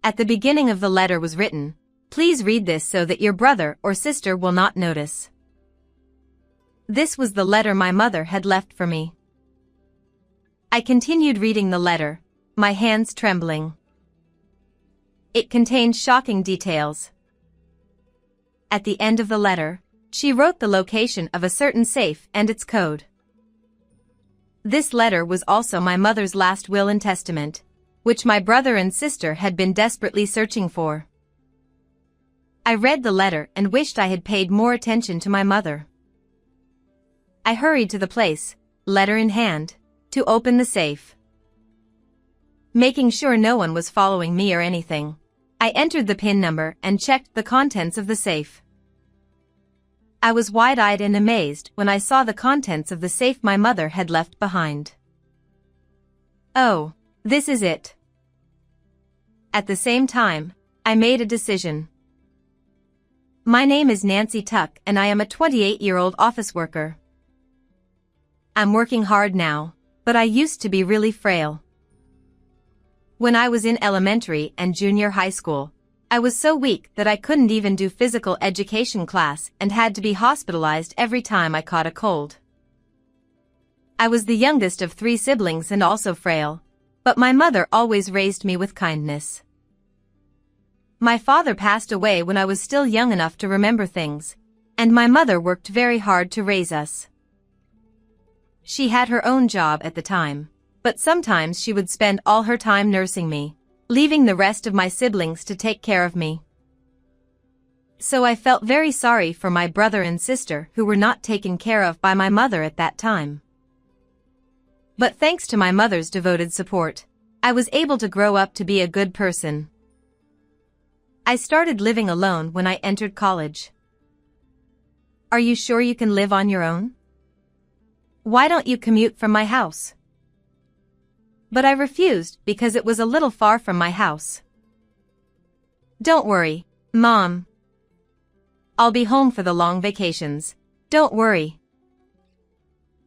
At the beginning of the letter was written, "Please read this so that your brother or sister will not notice." This was the letter my mother had left for me. I continued reading the letter, my hands trembling. It contained shocking details. At the end of the letter, she wrote the location of a certain safe and its code. This letter was also my mother's last will and testament, which my brother and sister had been desperately searching for. I read the letter and wished I had paid more attention to my mother. I hurried to the place, letter in hand, to open the safe. Making sure no one was following me or anything, I entered the PIN number and checked the contents of the safe. I was wide-eyed and amazed when I saw the contents of the safe my mother had left behind. Oh, this is it. At the same time, I made a decision. My name is Nancy Tuck and I am a 28-year-old office worker. I'm working hard now, but I used to be really frail. When I was in elementary and junior high school, I was so weak that I couldn't even do physical education class and had to be hospitalized every time I caught a cold. I was the youngest of 3 siblings and also frail, but my mother always raised me with kindness. My father passed away when I was still young enough to remember things, and my mother worked very hard to raise us. She had her own job at the time, but sometimes she would spend all her time nursing me, leaving the rest of my siblings to take care of me. So I felt very sorry for my brother and sister who were not taken care of by my mother at that time. But thanks to my mother's devoted support, I was able to grow up to be a good person. I started living alone when I entered college. Are you sure you can live on your own? Why don't you commute from my house? But I refused because it was a little far from my house. Don't worry, Mom. I'll be home for the long vacations. Don't worry.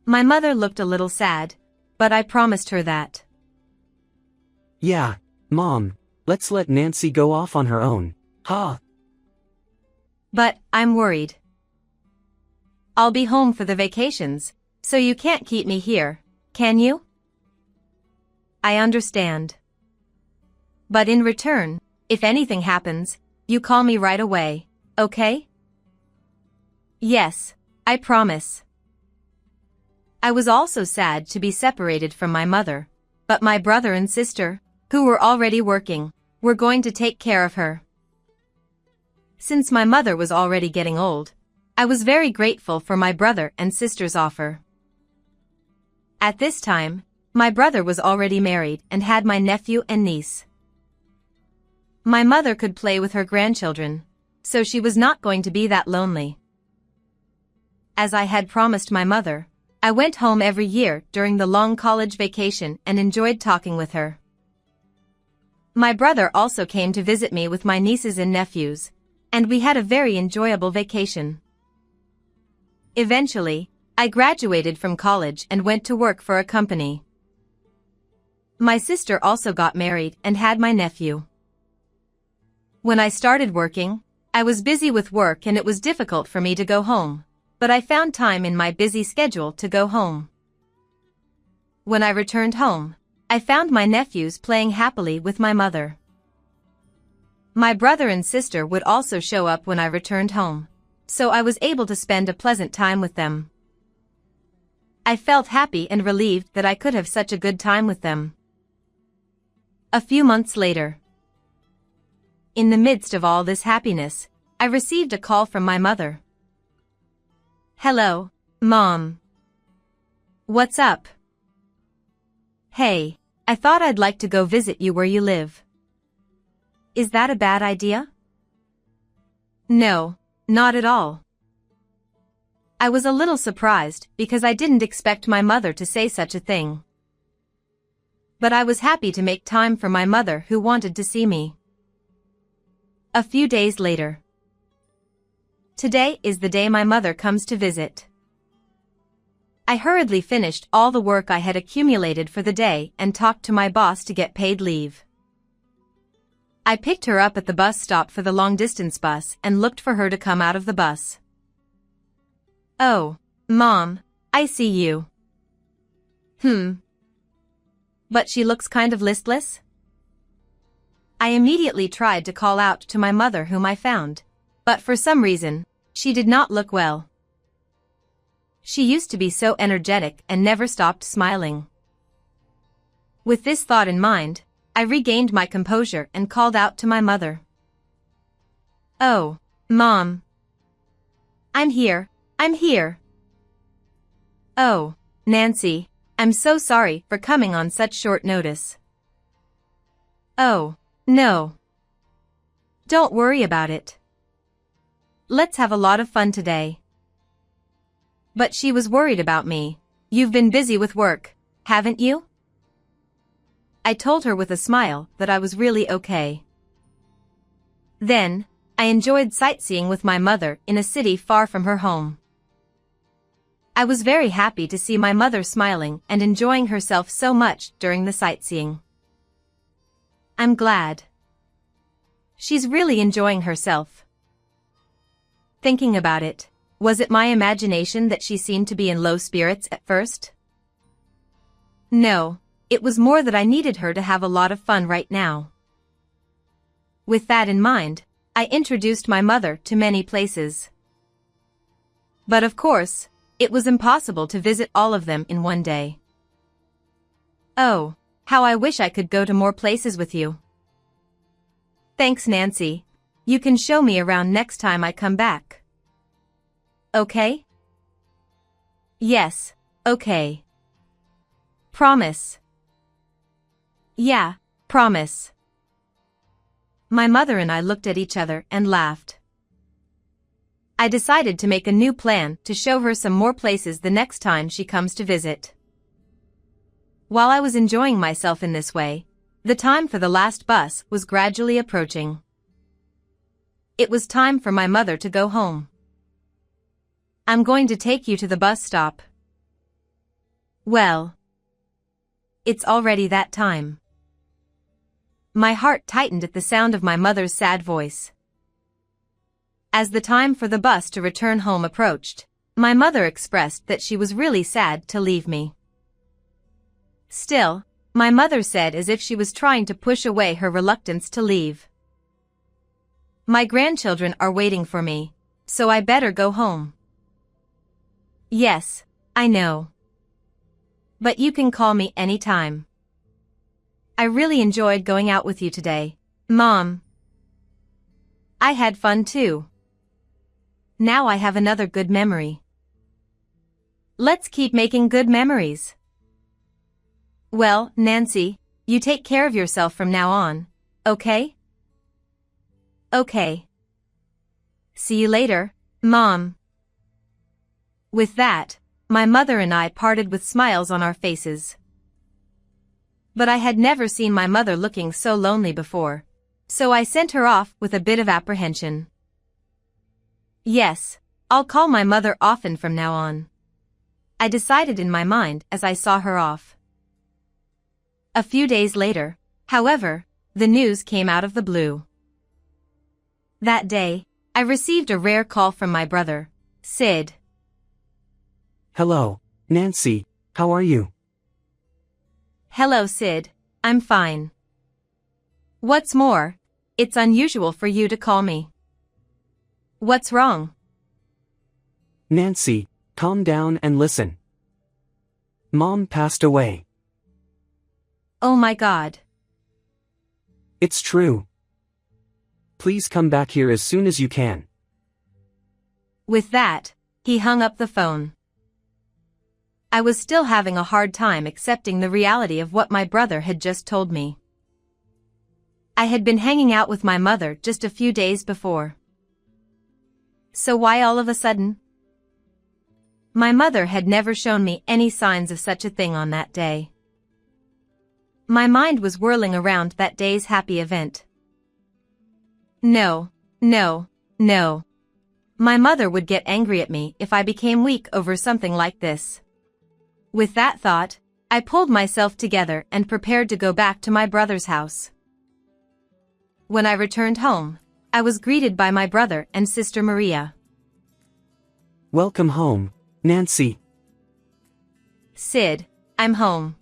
My mother looked a little sad, but I promised her that. Yeah, Mom, let's let Nancy go off on her own, huh? But I'm worried. I'll be home for the vacations, so you can't keep me here, can you? I understand. But in return, if anything happens, you call me right away, okay? Yes, I promise. I was also sad to be separated from my mother, but my brother and sister, who were already working, were going to take care of her. Since my mother was already getting old, I was very grateful for my brother and sister's offer. At this time, my brother was already married and had my nephew and niece. My mother could play with her grandchildren, so she was not going to be that lonely. As I had promised my mother, I went home every year during the long college vacation and enjoyed talking with her. My brother also came to visit me with my nieces and nephews, and we had a very enjoyable vacation. Eventually, I graduated from college and went to work for a company. My sister also got married and had my nephew. When I started working, I was busy with work and it was difficult for me to go home, but I found time in my busy schedule to go home. When I returned home, I found my nephews playing happily with my mother. My brother and sister would also show up when I returned home, so I was able to spend a pleasant time with them. I felt happy and relieved that I could have such a good time with them. A few months later, in the midst of all this happiness, I received a call from my mother. Hello, Mom. What's up? Hey, I thought I'd like to go visit you where you live. Is that a bad idea? No, not at all. I was a little surprised because I didn't expect my mother to say such a thing. But I was happy to make time for my mother who wanted to see me. A few days later. Today is the day my mother comes to visit. I hurriedly finished all the work I had accumulated for the day and talked to my boss to get paid leave. I picked her up at the bus stop for the long-distance bus and looked for her to come out of the bus. "Oh, Mom, I see you." But she looks kind of listless? I immediately tried to call out to my mother whom I found, but for some reason, she did not look well. She used to be so energetic and never stopped smiling. With this thought in mind, I regained my composure and called out to my mother. "Oh, Mom. I'm here, I'm here." "Oh, Nancy, I'm so sorry for coming on such short notice." "Oh, no. Don't worry about it. Let's have a lot of fun today." But she was worried about me. "You've been busy with work, haven't you?" I told her with a smile that I was really okay. Then, I enjoyed sightseeing with my mother in a city far from her home. I was very happy to see my mother smiling and enjoying herself so much during the sightseeing. I'm glad. She's really enjoying herself. Thinking about it, was it my imagination that she seemed to be in low spirits at first? No, it was more that I needed her to have a lot of fun right now. With that in mind, I introduced my mother to many places. But of course, it was impossible to visit all of them in one day. Oh, how I wish I could go to more places with you. Thanks, Nancy. You can show me around next time I come back. Okay? Yes, okay. Promise. Yeah, promise. My mother and I looked at each other and laughed. I decided to make a new plan to show her some more places the next time she comes to visit. While I was enjoying myself in this way, the time for the last bus was gradually approaching. It was time for my mother to go home. "I'm going to take you to the bus stop." Well, it's already that time. My heart tightened at the sound of my mother's sad voice. As the time for the bus to return home approached, my mother expressed that she was really sad to leave me. Still, my mother said as if she was trying to push away her reluctance to leave. "My grandchildren are waiting for me, so I better go home." "Yes, I know. But you can call me anytime. I really enjoyed going out with you today, Mom." "I had fun too. Now I have another good memory. Let's keep making good memories." "Well, Nancy, you take care of yourself from now on, okay?" "Okay. See you later, Mom." With that, my mother and I parted with smiles on our faces. But I had never seen my mother looking so lonely before, so I sent her off with a bit of apprehension. Yes, I'll call my mother often from now on, I decided in my mind as I saw her off. A few days later, however, the news came out of the blue. That day, I received a rare call from my brother, Sid. "Hello, Nancy, how are you?" "Hello, Sid, I'm fine. What's more, it's unusual for you to call me. What's wrong?" "Nancy, calm down and listen. Mom passed away." "Oh my God." "It's true. Please come back here as soon as you can." With that, he hung up the phone. I was still having a hard time accepting the reality of what my brother had just told me. I had been hanging out with my mother just a few days before. So why all of a sudden? My mother had never shown me any signs of such a thing on that day. My mind was whirling around that day's happy event. No, no, no. My mother would get angry at me if I became weak over something like this. With that thought, I pulled myself together and prepared to go back to my brother's house. When I returned home, I was greeted by my brother and sister Maria. Welcome home, Nancy. Sid, I'm home.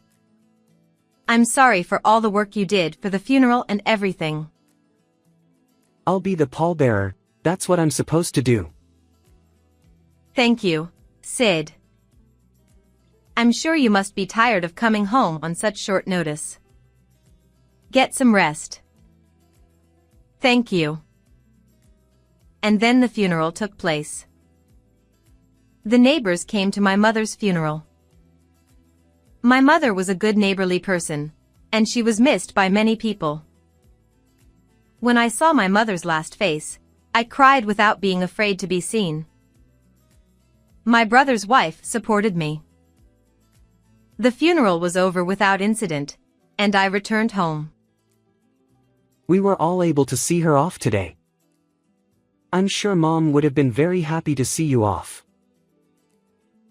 I'm sorry for all the work you did for the funeral and everything. I'll be the pallbearer, that's what I'm supposed to do. Thank you, Sid. I'm sure you must be tired of coming home on such short notice. Get some rest. Thank you. And then the funeral took place. The neighbors came to my mother's funeral. My mother was a good neighborly person, and she was missed by many people. When I saw my mother's last face, I cried without being afraid to be seen. My brother's wife supported me. The funeral was over without incident, and I returned home. We were all able to see her off today. I'm sure Mom would have been very happy to see you off.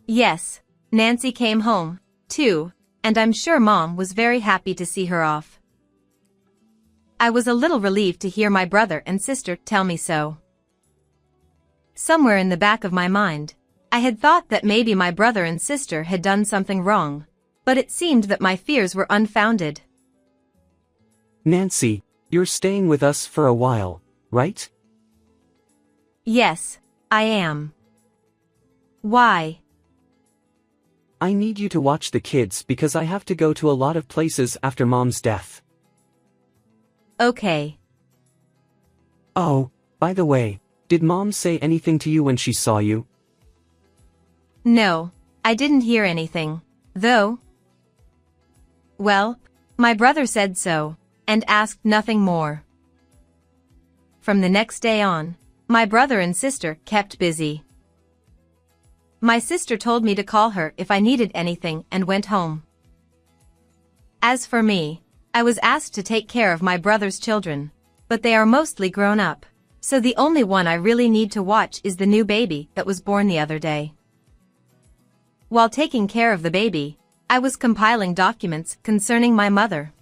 Yes, Nancy came home, too, and I'm sure Mom was very happy to see her off. I was a little relieved to hear my brother and sister tell me so. Somewhere in the back of my mind, I had thought that maybe my brother and sister had done something wrong, but it seemed that my fears were unfounded. Nancy, you're staying with us for a while, right? Yes, I am. Why? I need you to watch the kids because I have to go to a lot of places after Mom's death. Okay. Oh, by the way, did Mom say anything to you when she saw you? No, I didn't hear anything, though. Well, my brother said so, and asked nothing more. From the next day on, my brother and sister kept busy. My sister told me to call her if I needed anything and went home. As for me, I was asked to take care of my brother's children, but they are mostly grown up, so the only one I really need to watch is the new baby that was born the other day. While taking care of the baby, I was compiling documents concerning my mother.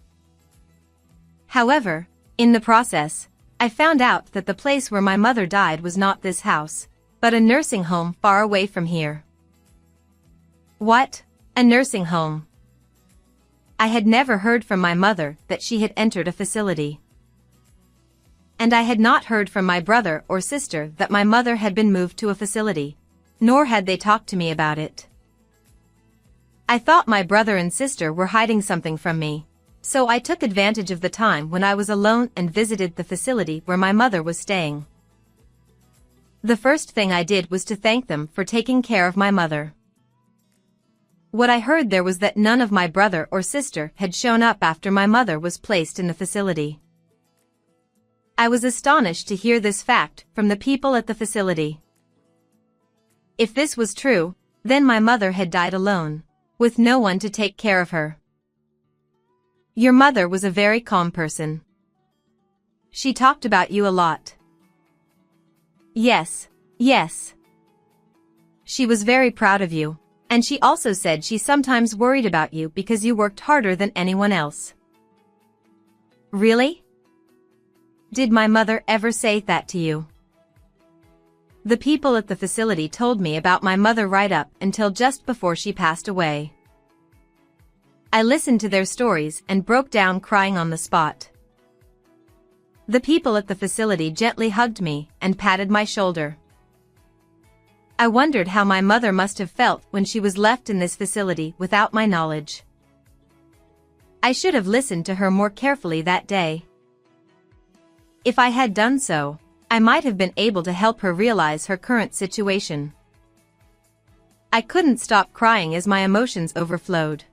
However, in the process, I found out that the place where my mother died was not this house, but a nursing home far away from here. What? A nursing home? I had never heard from my mother that she had entered a facility. And I had not heard from my brother or sister that my mother had been moved to a facility, nor had they talked to me about it. I thought my brother and sister were hiding something from me, so I took advantage of the time when I was alone and visited the facility where my mother was staying. The first thing I did was to thank them for taking care of my mother. What I heard there was that none of my brother or sister had shown up after my mother was placed in the facility. I was astonished to hear this fact from the people at the facility. If this was true, then my mother had died alone, with no one to take care of her. Your mother was a very calm person. She talked about you a lot. Yes, yes. She was very proud of you, and she also said she sometimes worried about you because you worked harder than anyone else. Really? Did my mother ever say that to you? The people at the facility told me about my mother right up until just before she passed away. I listened to their stories and broke down crying on the spot. The people at the facility gently hugged me and patted my shoulder. I wondered how my mother must have felt when she was left in this facility without my knowledge. I should have listened to her more carefully that day. If I had done so, I might have been able to help her realize her current situation. I couldn't stop crying as my emotions overflowed.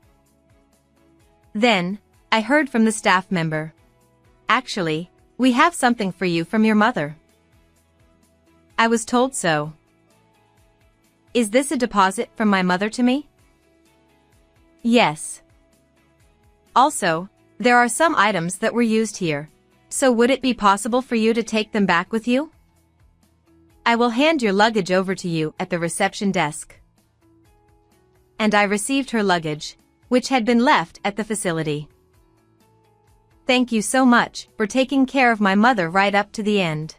Then, I heard from the staff member. Actually, we have something for you from your mother. I was told so. Is this a deposit from my mother to me? Yes. Also, there are some items that were used here, so would it be possible for you to take them back with you? I will hand your luggage over to you at the reception desk. And I received her luggage, which had been left at the facility. Thank you so much for taking care of my mother right up to the end.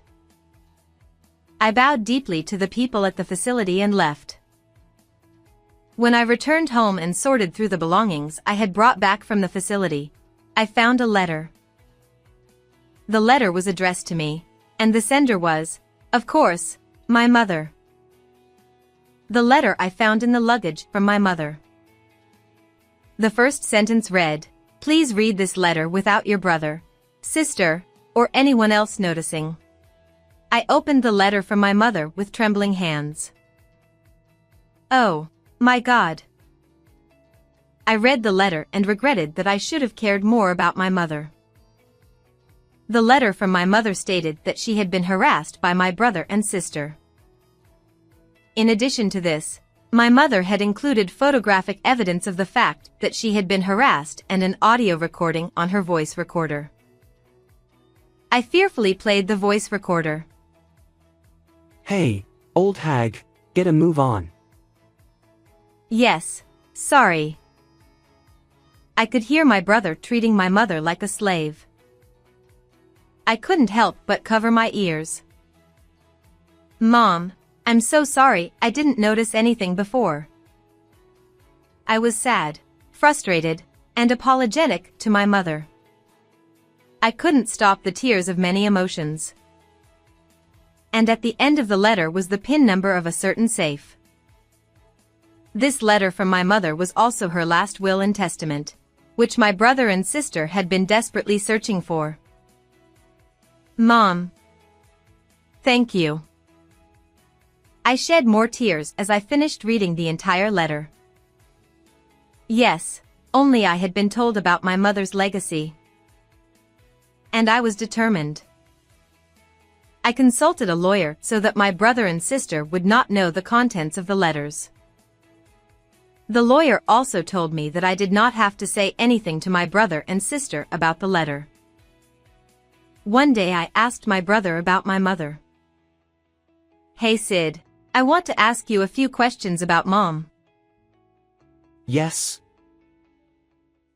I bowed deeply to the people at the facility and left. When I returned home and sorted through the belongings I had brought back from the facility, I found a letter. The letter was addressed to me, and the sender was, of course, my mother. The letter I found in the luggage from my mother. The first sentence read, "Please read this letter without your brother, sister, or anyone else noticing." I opened the letter from my mother with trembling hands. Oh, my God. I read the letter and regretted that I should have cared more about my mother. The letter from my mother stated that she had been harassed by my brother and sister. In addition to this, my mother had included photographic evidence of the fact that she had been harassed and an audio recording on her voice recorder. I fearfully played the voice recorder. Hey, old hag, get a move on. Yes, sorry. I could hear my brother treating my mother like a slave. I couldn't help but cover my ears. Mom, I'm so sorry I didn't notice anything before. I was sad, frustrated, and apologetic to my mother. I couldn't stop the tears of many emotions. And at the end of the letter was the PIN number of a certain safe. This letter from my mother was also her last will and testament, which my brother and sister had been desperately searching for. Mom. Thank you. I shed more tears as I finished reading the entire letter. Yes, only I had been told about my mother's legacy. And I was determined. I consulted a lawyer so that my brother and sister would not know the contents of the letters. The lawyer also told me that I did not have to say anything to my brother and sister about the letter. One day I asked my brother about my mother. Hey Sid, I want to ask you a few questions about Mom. Yes.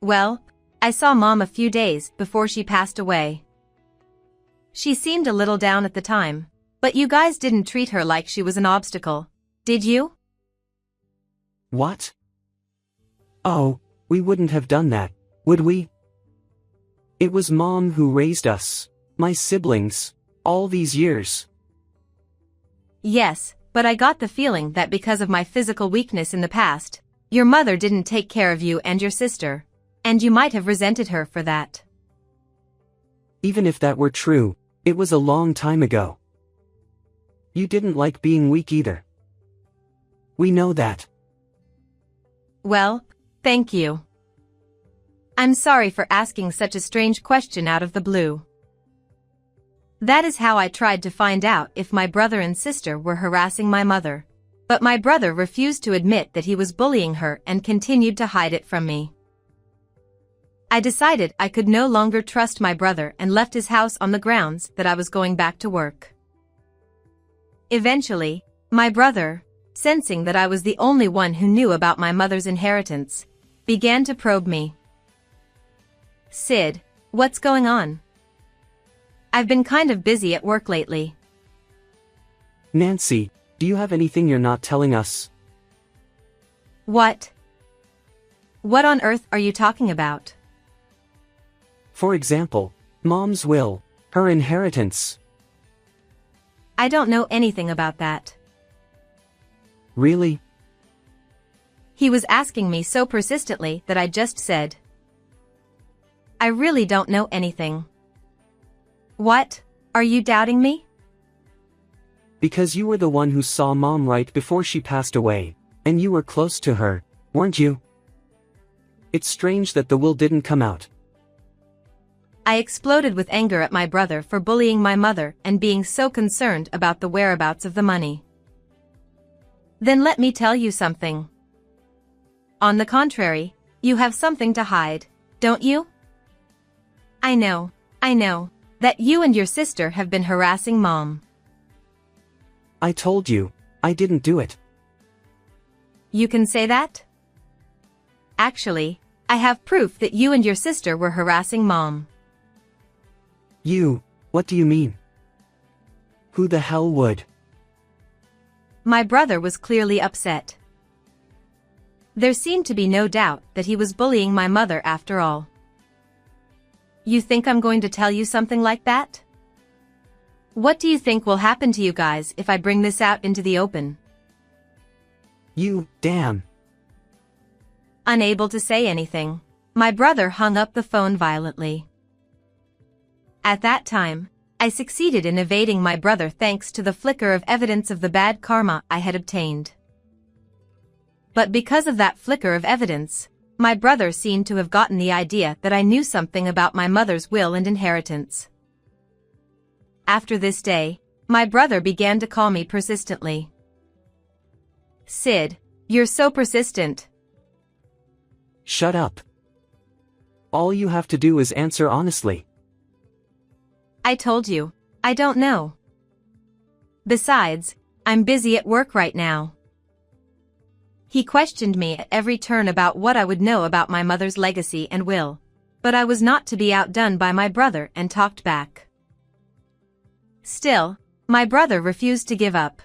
Well, I saw Mom a few days before she passed away. She seemed a little down at the time, but you guys didn't treat her like she was an obstacle, did you? What? Oh, we wouldn't have done that, would we? It was Mom who raised us, my siblings, all these years. Yes, but I got the feeling that because of my physical weakness in the past, your mother didn't take care of you and your sister, and you might have resented her for that. Even if that were true, it was a long time ago. You didn't like being weak either. We know that. Well, thank you. I'm sorry for asking such a strange question out of the blue. That is how I tried to find out if my brother and sister were harassing my mother, but my brother refused to admit that he was bullying her and continued to hide it from me. I decided I could no longer trust my brother and left his house on the grounds that I was going back to work. Eventually, my brother, sensing that I was the only one who knew about my mother's inheritance, began to probe me. Sid, what's going on? I've been kind of busy at work lately. Nancy, do you have anything you're not telling us? What? What on earth are you talking about? For example, Mom's will, her inheritance. I don't know anything about that. Really? He was asking me so persistently that I just said, I really don't know anything. What? Are you doubting me? Because you were the one who saw Mom right before she passed away, and you were close to her, weren't you? It's strange that the will didn't come out. I exploded with anger at my brother for bullying my mother and being so concerned about the whereabouts of the money. Then let me tell you something. On the contrary, you have something to hide, don't you? I know, that you and your sister have been harassing Mom. I told you, I didn't do it. You can say that? Actually, I have proof that you and your sister were harassing Mom. What do you mean? Who the hell would? My brother was clearly upset. There seemed to be no doubt that he was bullying my mother after all. You think I'm going to tell you something like that? What do you think will happen to you guys if I bring this out into the open? Damn. Unable to say anything, my brother hung up the phone violently. At that time, I succeeded in evading my brother thanks to the flicker of evidence of the bad karma I had obtained. But because of that flicker of evidence, my brother seemed to have gotten the idea that I knew something about my mother's will and inheritance. After this day, my brother began to call me persistently. Sid, you're so persistent. Shut up. All you have to do is answer honestly. I told you, I don't know. Besides, I'm busy at work right now. He questioned me at every turn about what I would know about my mother's legacy and will, but I was not to be outdone by my brother and talked back. Still, my brother refused to give up.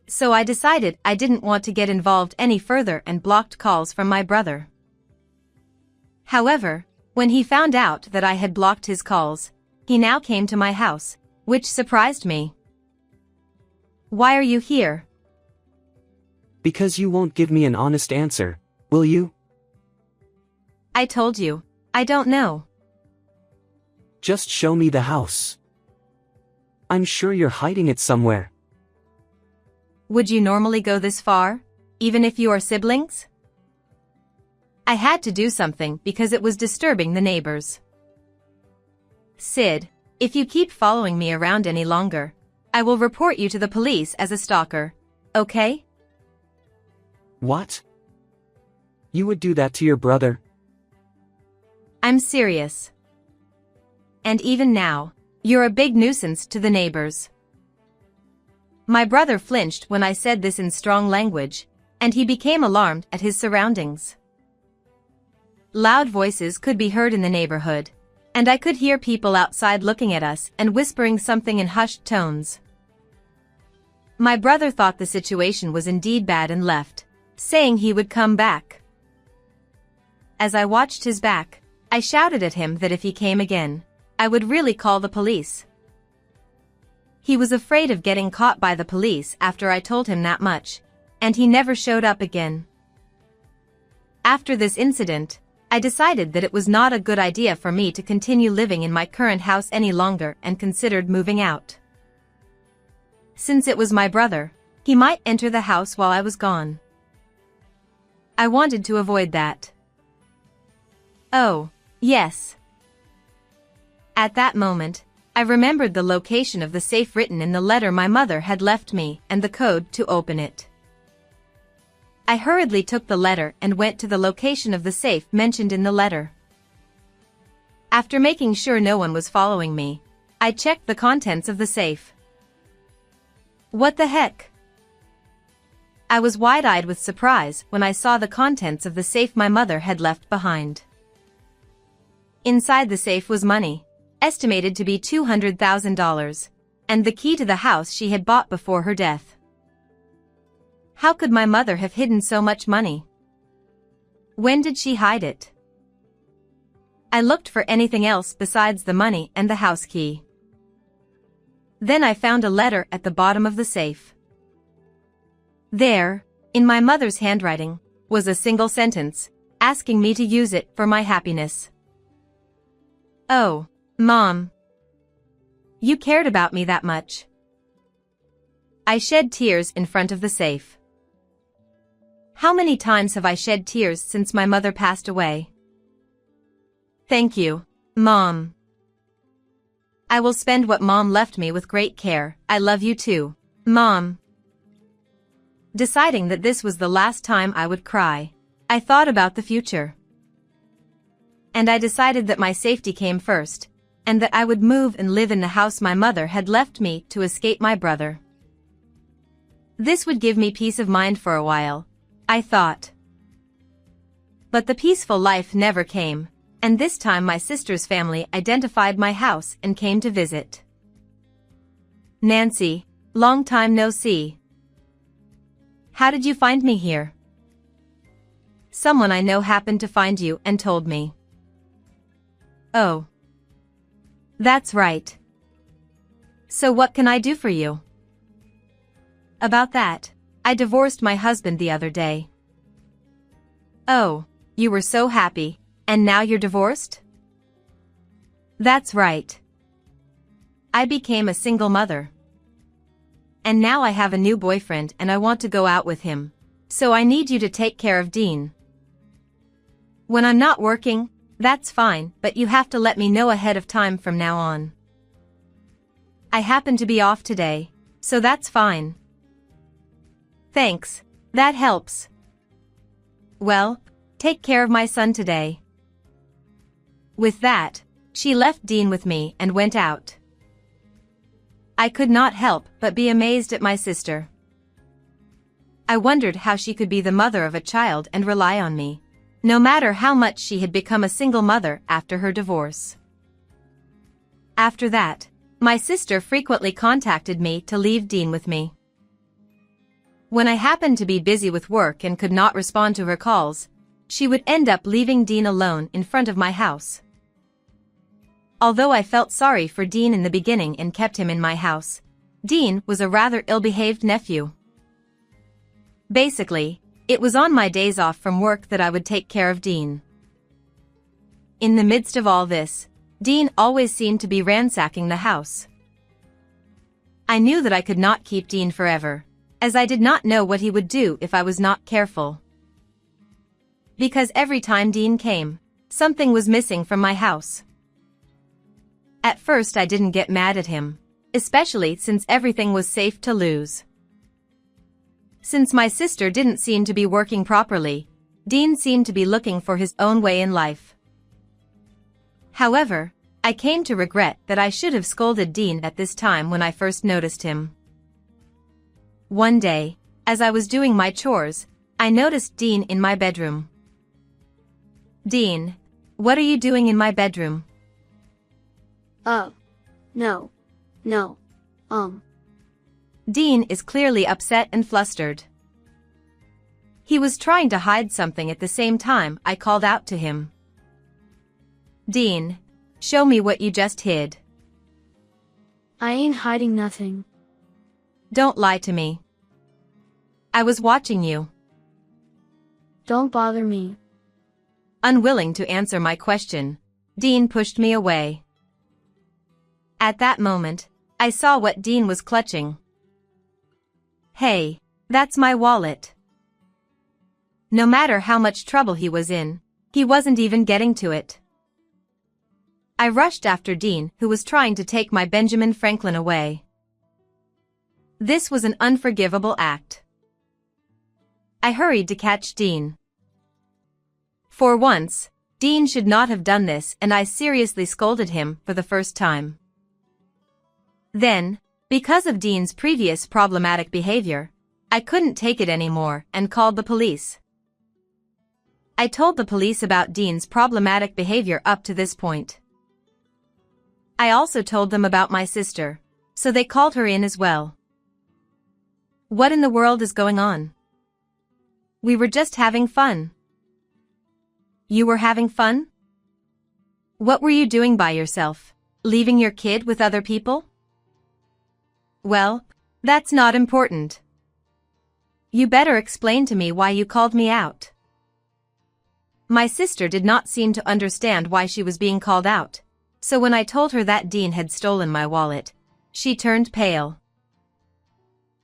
So I decided I didn't want to get involved any further and blocked calls from my brother. However, when he found out that I had blocked his calls, he now came to my house, which surprised me. Why are you here? Because you won't give me an honest answer, will you? I told you, I don't know. Just show me the house. I'm sure you're hiding it somewhere. Would you normally go this far, even if you are siblings? I had to do something because it was disturbing the neighbors. Sid, if you keep following me around any longer, I will report you to the police as a stalker, okay? What? You would do that to your brother? I'm serious. And even now, you're a big nuisance to the neighbors. My brother flinched when I said this in strong language, and he became alarmed at his surroundings. Loud voices could be heard in the neighborhood, and I could hear people outside looking at us and whispering something in hushed tones. My brother thought the situation was indeed bad and left, saying he would come back. As I watched his back, I shouted at him that if he came again, I would really call the police. He was afraid of getting caught by the police after I told him that much, and he never showed up again. After this incident, I decided that it was not a good idea for me to continue living in my current house any longer and considered moving out. Since it was my brother, he might enter the house while I was gone. I wanted to avoid that. Oh, yes. At that moment, I remembered the location of the safe written in the letter my mother had left me and the code to open it. I hurriedly took the letter and went to the location of the safe mentioned in the letter. After making sure no one was following me, I checked the contents of the safe. What the heck? I was wide-eyed with surprise when I saw the contents of the safe my mother had left behind. Inside the safe was money, estimated to be $200,000, and the key to the house she had bought before her death. How could my mother have hidden so much money? When did she hide it? I looked for anything else besides the money and the house key. Then I found a letter at the bottom of the safe. There, in my mother's handwriting, was a single sentence, asking me to use it for my happiness. Oh, Mom. You cared about me that much. I shed tears in front of the safe. How many times have I shed tears since my mother passed away? Thank you, Mom. I will spend what Mom left me with great care. I love you too, Mom. Deciding that this was the last time I would cry, I thought about the future. And I decided that my safety came first, and that I would move and live in the house my mother had left me to escape my brother. This would give me peace of mind for a while, I thought. But the peaceful life never came, and this time my sister's family identified my house and came to visit. Nancy, long time no see. How did you find me here? Someone I know happened to find you and told me. Oh. That's right. So what can I do for you? About that, I divorced my husband the other day. Oh, you were so happy, and now you're divorced? That's right. I became a single mother. And now I have a new boyfriend and I want to go out with him. So I need you to take care of Dean. When I'm not working, that's fine, but you have to let me know ahead of time from now on. I happen to be off today, so that's fine. Thanks, that helps. Well, take care of my son today. With that, she left Dean with me and went out. I could not help but be amazed at my sister. I wondered how she could be the mother of a child and rely on me, no matter how much she had become a single mother after her divorce. After that, my sister frequently contacted me to leave Dean with me. When I happened to be busy with work and could not respond to her calls, she would end up leaving Dean alone in front of my house. Although I felt sorry for Dean in the beginning and kept him in my house, Dean was a rather ill-behaved nephew. Basically, it was on my days off from work that I would take care of Dean. In the midst of all this, Dean always seemed to be ransacking the house. I knew that I could not keep Dean forever, as I did not know what he would do if I was not careful. Because every time Dean came, something was missing from my house. At first I didn't get mad at him, especially since everything was safe to lose. Since my sister didn't seem to be working properly, Dean seemed to be looking for his own way in life. However, I came to regret that I should have scolded Dean at this time when I first noticed him. One day, as I was doing my chores, I noticed Dean in my bedroom. Dean, what are you doing in my bedroom? Oh. No. Dean is clearly upset and flustered. He was trying to hide something at the same time I called out to him. Dean, show me what you just hid. I ain't hiding nothing. Don't lie to me. I was watching you. Don't bother me. Unwilling to answer my question, Dean pushed me away. At that moment, I saw what Dean was clutching. Hey, that's my wallet. No matter how much trouble he was in, he wasn't even getting to it. I rushed after Dean, who was trying to take my Benjamin Franklin away. This was an unforgivable act. I hurried to catch Dean. For once, Dean should not have done this, and I seriously scolded him for the first time. Then, because of Dean's previous problematic behavior, I couldn't take it anymore and called the police. I told the police about Dean's problematic behavior up to this point. I also told them about my sister, so they called her in as well. What in the world is going on? We were just having fun. You were having fun? What were you doing by yourself? Leaving your kid with other people? Well, that's not important. You better explain to me why you called me out. My sister did not seem to understand why she was being called out, so when I told her that Dean had stolen my wallet, she turned pale.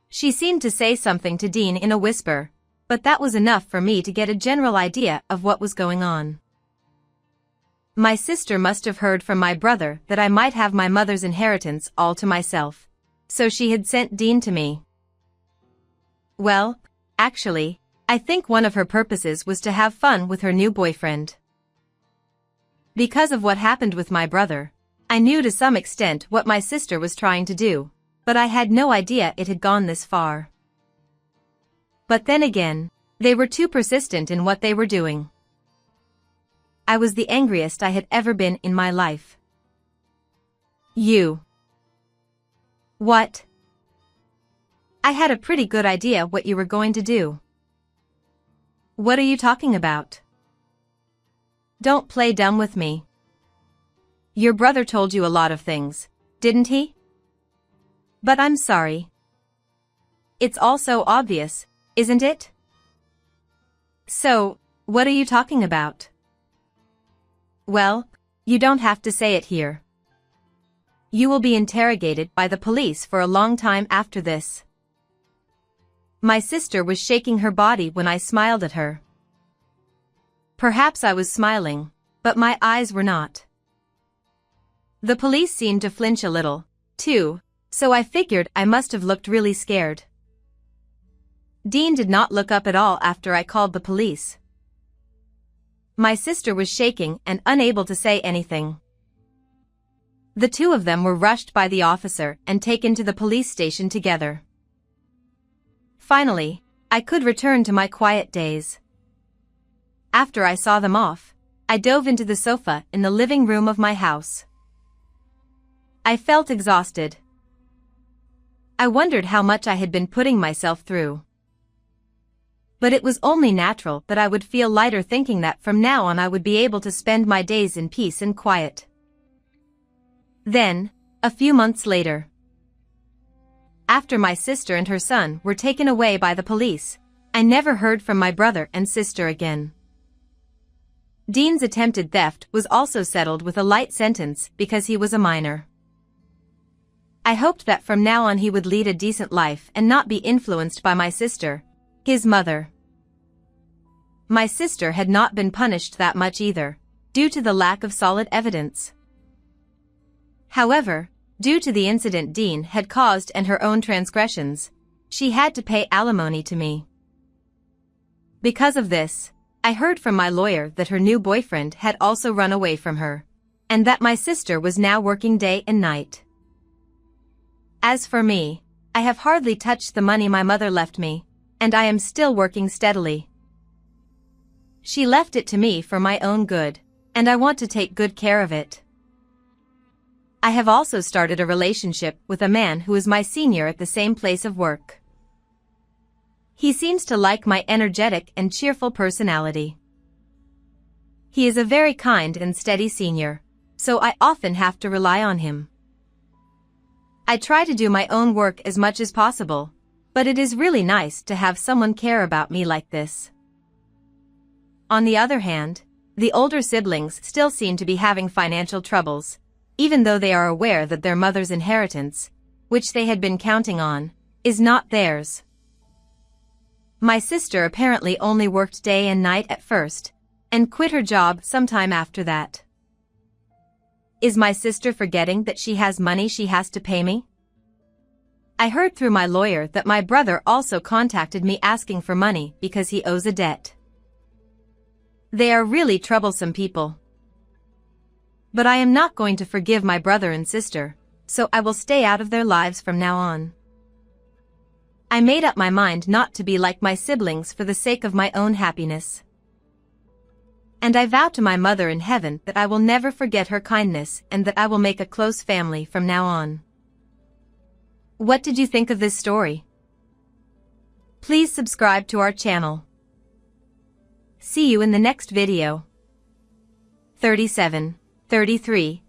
She seemed to say something to Dean in a whisper, but that was enough for me to get a general idea of what was going on. My sister must have heard from my brother that I might have my mother's inheritance all to myself, so she had sent Dean to me. Well, actually, I think one of her purposes was to have fun with her new boyfriend. Because of what happened with my brother, I knew to some extent what my sister was trying to do, but I had no idea it had gone this far. But then again, they were too persistent in what they were doing. I was the angriest I had ever been in my life. You. What? I had a pretty good idea what you were going to do. What are you talking about? Don't play dumb with me. Your brother told you a lot of things, didn't he? But I'm sorry. It's all so obvious, isn't it? So, what are you talking about? Well, you don't have to say it here. You will be interrogated by the police for a long time after this. My sister was shaking her body when I smiled at her. Perhaps I was smiling, but my eyes were not. The police seemed to flinch a little, too, so I figured I must have looked really scared. Dean did not look up at all after I called the police. My sister was shaking and unable to say anything. The two of them were rushed by the officer and taken to the police station together. Finally, I could return to my quiet days. After I saw them off, I dove into the sofa in the living room of my house. I felt exhausted. I wondered how much I had been putting myself through. But it was only natural that I would feel lighter thinking that from now on I would be able to spend my days in peace and quiet. Then, a few months later, after my sister and her son were taken away by the police, I never heard from my brother and sister again. Dean's attempted theft was also settled with a light sentence because he was a minor. I hoped that from now on he would lead a decent life and not be influenced by my sister, his mother. My sister had not been punished that much either, due to the lack of solid evidence. However, due to the incident Dean had caused and her own transgressions, she had to pay alimony to me. Because of this, I heard from my lawyer that her new boyfriend had also run away from her, and that my sister was now working day and night. As for me, I have hardly touched the money my mother left me, and I am still working steadily. She left it to me for my own good, and I want to take good care of it. I have also started a relationship with a man who is my senior at the same place of work. He seems to like my energetic and cheerful personality. He is a very kind and steady senior, so I often have to rely on him. I try to do my own work as much as possible, but it is really nice to have someone care about me like this. On the other hand, the older siblings still seem to be having financial troubles, even though they are aware that their mother's inheritance, which they had been counting on, is not theirs. My sister apparently only worked day and night at first, and quit her job sometime after that. Is my sister forgetting that she has money she has to pay me? I heard through my lawyer that my brother also contacted me asking for money because he owes a debt. They are really troublesome people. But I am not going to forgive my brother and sister, so I will stay out of their lives from now on. I made up my mind not to be like my siblings for the sake of my own happiness. And I vow to my mother in heaven that I will never forget her kindness and that I will make a close family from now on. What did you think of this story? Please subscribe to our channel. See you in the next video. 37, 33,